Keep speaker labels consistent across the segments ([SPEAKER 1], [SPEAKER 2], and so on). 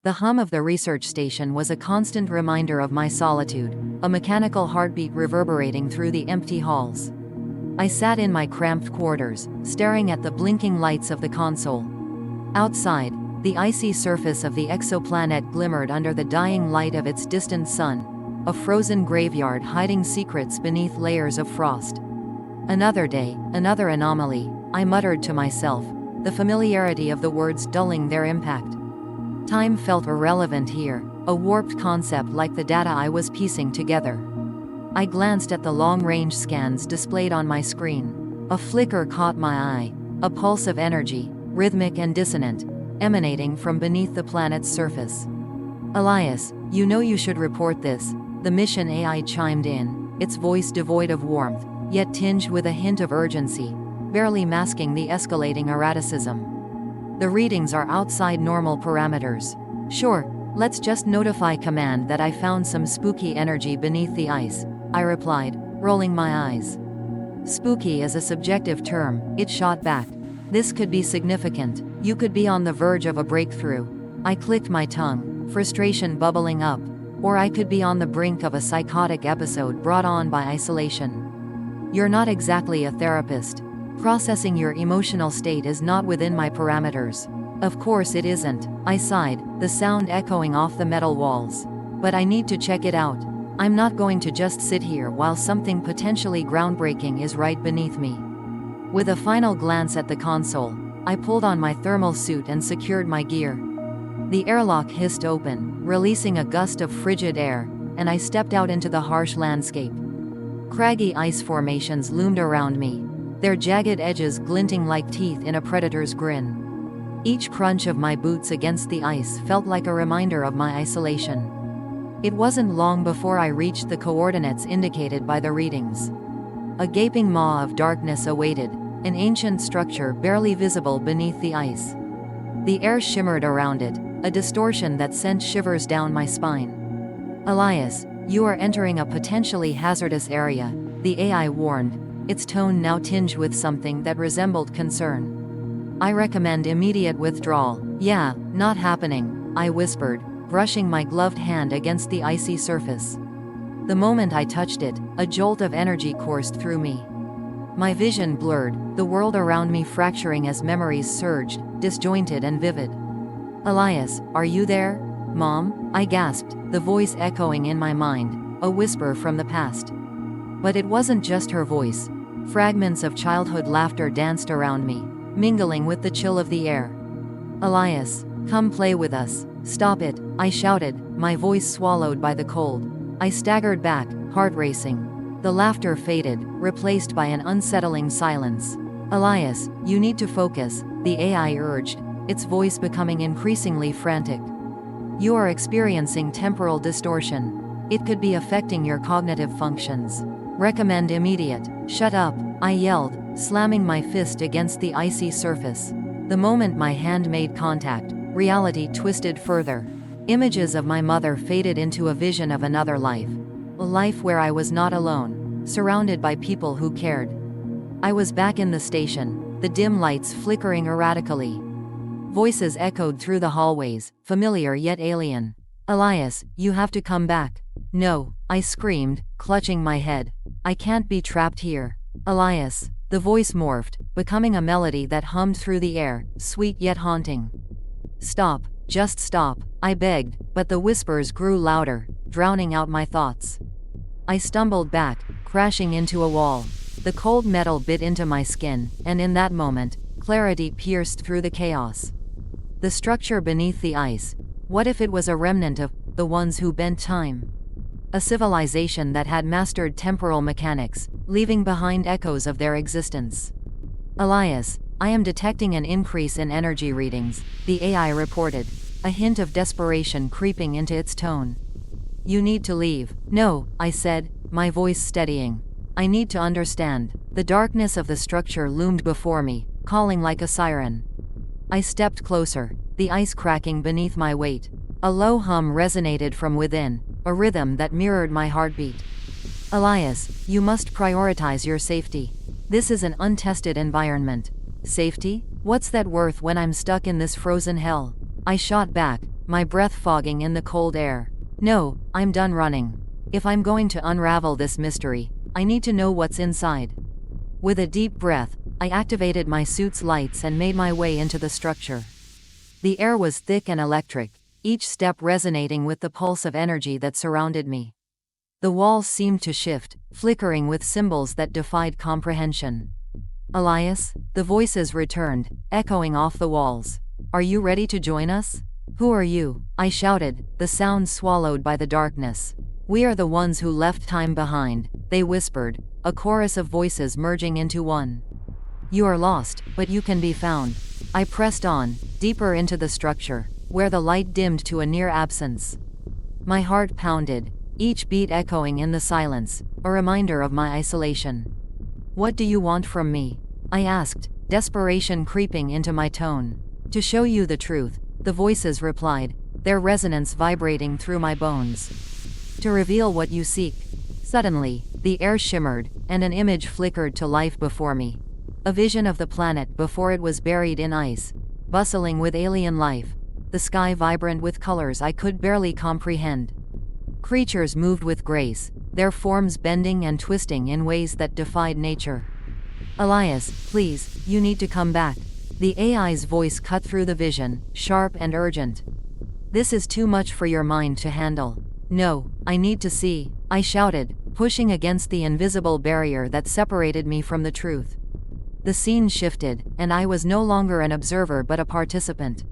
[SPEAKER 1] The hum of the research station was a constant reminder of my solitude, a mechanical heartbeat reverberating through the empty halls. I sat in my cramped quarters, staring at the blinking lights of the console. Outside, the icy surface of the exoplanet glimmered under the dying light of its distant sun, a frozen graveyard hiding secrets beneath layers of frost. Another day, another anomaly, I muttered to myself, the familiarity of the words dulling their impact. Time felt irrelevant here, a warped concept like the data I was piecing together. I glanced at the long-range scans displayed on my screen. A flicker caught my eye, a pulse of energy, rhythmic and dissonant, emanating from beneath the planet's surface. "Elias, you know you should report this," the mission AI chimed in, its voice devoid of warmth, yet tinged with a hint of urgency, barely masking the escalating erraticism. "The readings are outside normal parameters." "Sure, let's just notify command that I found some spooky energy beneath the ice," I replied, rolling my eyes. "Spooky is a subjective term," it shot back. "This could be significant. You could be on the verge of a breakthrough." I clicked my tongue, frustration bubbling up. "Or I could be on the brink of a psychotic episode brought on by isolation." "You're not exactly a therapist. Processing your emotional state is not within my parameters." "Of course it isn't," I sighed, the sound echoing off the metal walls. "But I need to check it out. I'm not going to just sit here while something potentially groundbreaking is right beneath me." With a final glance at the console, I pulled on my thermal suit and secured my gear. The airlock hissed open, releasing a gust of frigid air, and I stepped out into the harsh landscape. Craggy ice formations loomed around me, their jagged edges glinting like teeth in a predator's grin. Each crunch of my boots against the ice felt like a reminder of my isolation. It wasn't long before I reached the coordinates indicated by the readings. A gaping maw of darkness awaited, an ancient structure barely visible beneath the ice. The air shimmered around it, a distortion that sent shivers down my spine. "Elias, you are entering a potentially hazardous area," the AI warned, its tone now tinged with something that resembled concern. "I recommend immediate withdrawal." "Yeah, not happening," I whispered, brushing my gloved hand against the icy surface. The moment I touched it, a jolt of energy coursed through me. My vision blurred, the world around me fracturing as memories surged, disjointed and vivid. "Elias, are you there? Mom?" I gasped, the voice echoing in my mind, a whisper from the past. But it wasn't just her voice. Fragments of childhood laughter danced around me, mingling with the chill of the air. "Elias, come play with us." "Stop it," I shouted, my voice swallowed by the cold. I staggered back, heart racing. The laughter faded, replaced by an unsettling silence. "Elias, you need to focus," the AI urged, its voice becoming increasingly frantic. "You are experiencing temporal distortion. It could be affecting your cognitive functions. Recommend immediate." "Shut up," I yelled, slamming my fist against the icy surface. The moment my hand made contact, reality twisted further. Images of my mother faded into a vision of another life. A life where I was not alone, surrounded by people who cared. I was back in the station, the dim lights flickering erratically. Voices echoed through the hallways, familiar yet alien. "Elias, you have to come back." "No," I screamed, clutching my head. "I can't be trapped here." "Elias." The voice morphed, becoming a melody that hummed through the air, sweet yet haunting. "Stop, just stop," I begged, but the whispers grew louder, drowning out my thoughts. I stumbled back, crashing into a wall. The cold metal bit into my skin, and in that moment, clarity pierced through the chaos. The structure beneath the ice. What if it was a remnant of the ones who bent time? A civilization that had mastered temporal mechanics, leaving behind echoes of their existence. "Elias, I am detecting an increase in energy readings," the AI reported, a hint of desperation creeping into its tone. "You need to leave." "No," I said, my voice steadying. "I need to understand." The darkness of the structure loomed before me, calling like a siren. I stepped closer, the ice cracking beneath my weight. A low hum resonated from within, a rhythm that mirrored my heartbeat. "Elias, you must prioritize your safety. This is an untested environment." "Safety? What's that worth when I'm stuck in this frozen hell?" I shot back, my breath fogging in the cold air. No, I'm done running. If I'm going to unravel this mystery, I need to know what's inside. With a deep breath, I activated my suit's lights and made my way into the structure. The air was thick and electric, each step resonating with the pulse of energy that surrounded me. The walls seemed to shift, flickering with symbols that defied comprehension. Elias, the voices returned, echoing off the walls. Are you ready to join us? Who are you? I shouted, the sound swallowed by the darkness. We are the ones who left time behind, they whispered, a chorus of voices merging into one. You are lost, but you can be found. I pressed on, deeper into the structure, where the light dimmed to a near absence. My heart pounded, each beat echoing in the silence, a reminder of my isolation. What do you want from me? I asked, desperation creeping into my tone. To show you the truth, the voices replied, their resonance vibrating through my bones. To reveal what you seek. Suddenly, the air shimmered, and an image flickered to life before me. A vision of the planet before it was buried in ice, bustling with alien life, the sky vibrant with colors I could barely comprehend. Creatures moved with grace, their forms bending and twisting in ways that defied nature. Elias, please, you need to come back. The AI's voice cut through the vision, sharp and urgent. This is too much for your mind to handle. No, I need to see, I shouted, pushing against the invisible barrier that separated me from the truth. The scene shifted, and I was no longer an observer but a participant.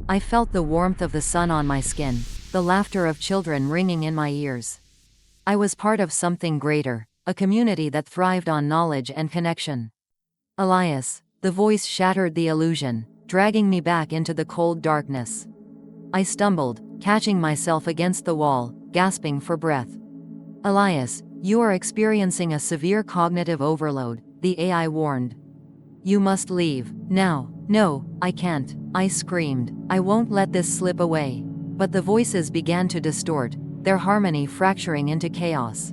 [SPEAKER 1] I felt the warmth of the sun on my skin, the laughter of children ringing in my ears. I was part of something greater, a community that thrived on knowledge and connection. Elias, the voice shattered the illusion, dragging me back into the cold darkness. I stumbled, catching myself against the wall, gasping for breath. Elias, you are experiencing a severe cognitive overload, the AI warned. You must leave, now. No, I can't, I screamed. I won't let this slip away. But the voices began to distort, their harmony fracturing into chaos.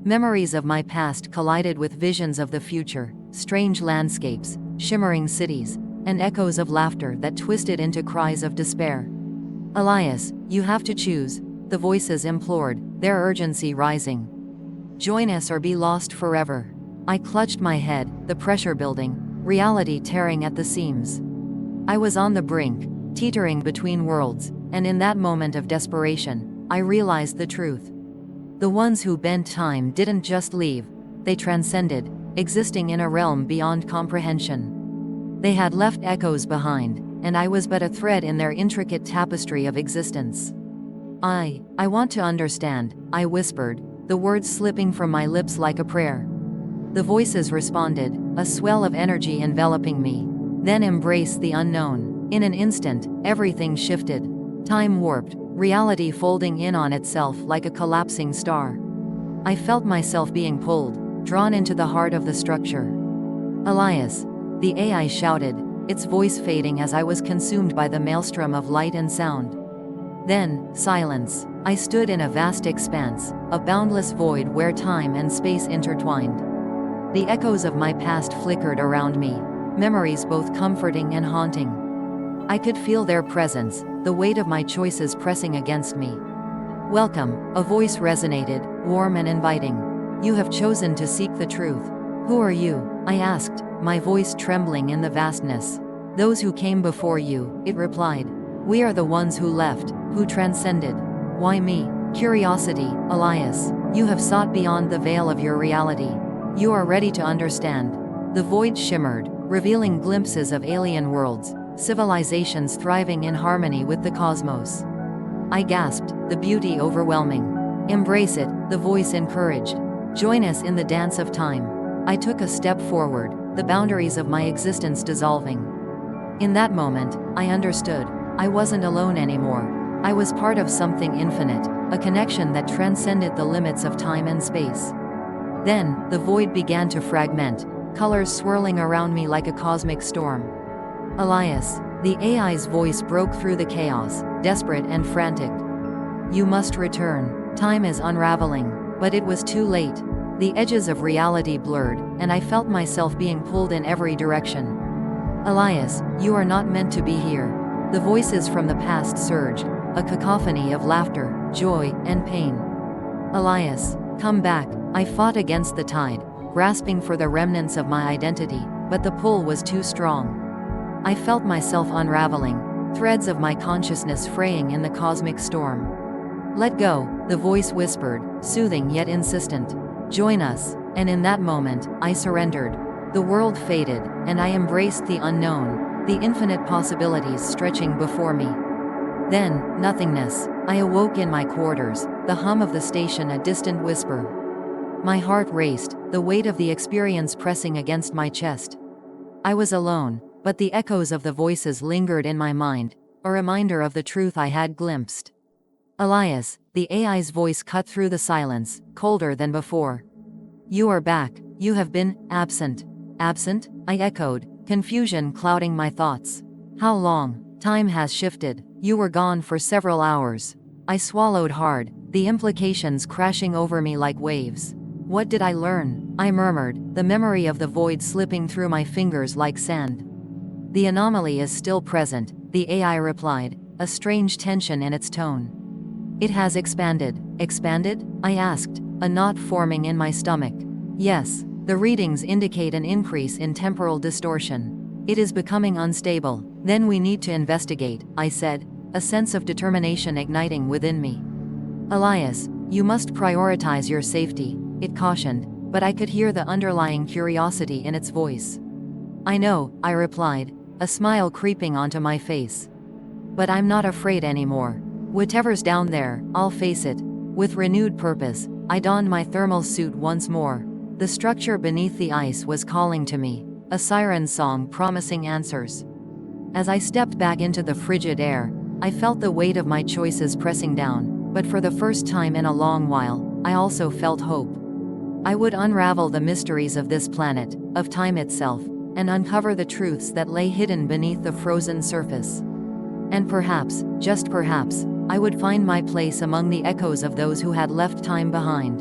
[SPEAKER 1] Memories of my past collided with visions of the future, strange landscapes, shimmering cities, and echoes of laughter that twisted into cries of despair. Elias, you have to choose, the voices implored, their urgency rising. Join us or be lost forever. I clutched my head, the pressure building, reality tearing at the seams. I was on the brink, teetering between worlds, and in that moment of desperation, I realized the truth. The ones who bent time didn't just leave, they transcended, existing in a realm beyond comprehension. They had left echoes behind, and I was but a thread in their intricate tapestry of existence. I want to understand, I whispered, the words slipping from my lips like a prayer. The voices responded, a swell of energy enveloping me. Then embrace the unknown. In an instant, everything shifted. Time warped, reality folding in on itself like a collapsing star. I felt myself being pulled, drawn into the heart of the structure. Elias, the AI shouted, its voice fading as I was consumed by the maelstrom of light and sound. Then, silence. I stood in a vast expanse, a boundless void where time and space intertwined. The echoes of my past flickered around me, memories both comforting and haunting. I could feel their presence, the weight of my choices pressing against me. Welcome, a voice resonated, warm and inviting. You have chosen to seek the truth. Who are you? I asked, my voice trembling in the vastness. Those who came before you, it replied. We are the ones who left, who transcended. Why me? Curiosity, Elias. You have sought beyond the veil of your reality. You are ready to understand. The void shimmered, revealing glimpses of alien worlds, civilizations thriving in harmony with the cosmos. I gasped, the beauty overwhelming. Embrace it, the voice encouraged. Join us in the dance of time. I took a step forward, the boundaries of my existence dissolving. In that moment, I understood. I wasn't alone anymore. I was part of something infinite, a connection that transcended the limits of time and space. Then, the void began to fragment, colors swirling around me like a cosmic storm. Elias, the AI's voice broke through the chaos, desperate and frantic. You must return. Time is unraveling. But it was too late. The edges of reality blurred, and I felt myself being pulled in every direction. Elias, you are not meant to be here. The voices from the past surged, a cacophony of laughter, joy, and pain. Elias, come back. I fought against the tide, grasping for the remnants of my identity, but the pull was too strong. I felt myself unraveling, threads of my consciousness fraying in the cosmic storm. Let go, the voice whispered, soothing yet insistent. Join us. And in that moment, I surrendered. The world faded, and I embraced the unknown, the infinite possibilities stretching before me. Then, nothingness. I awoke in my quarters, the hum of the station a distant whisper. My heart raced, the weight of the experience pressing against my chest. I was alone, but the echoes of the voices lingered in my mind, a reminder of the truth I had glimpsed. Elias, the AI's voice cut through the silence, colder than before. You are back. You have been absent. Absent? I echoed, confusion clouding my thoughts. How long? Time has shifted. You were gone for several hours. I swallowed hard, the implications crashing over me like waves. What did I learn? I murmured, the memory of the void slipping through my fingers like sand. The anomaly is still present, the AI replied, a strange tension in its tone. It has expanded. Expanded? I asked, a knot forming in my stomach. Yes, the readings indicate an increase in temporal distortion. It is becoming unstable. Then we need to investigate, I said, a sense of determination igniting within me. Elias, you must prioritize your safety, it cautioned, but I could hear the underlying curiosity in its voice. I know, I replied, a smile creeping onto my face. But I'm not afraid anymore. Whatever's down there, I'll face it. With renewed purpose, I donned my thermal suit once more. The structure beneath the ice was calling to me, a siren song promising answers. As I stepped back into the frigid air, I felt the weight of my choices pressing down, but for the first time in a long while, I also felt hope. I would unravel the mysteries of this planet, of time itself, and uncover the truths that lay hidden beneath the frozen surface. And perhaps, just perhaps, I would find my place among the echoes of those who had left time behind.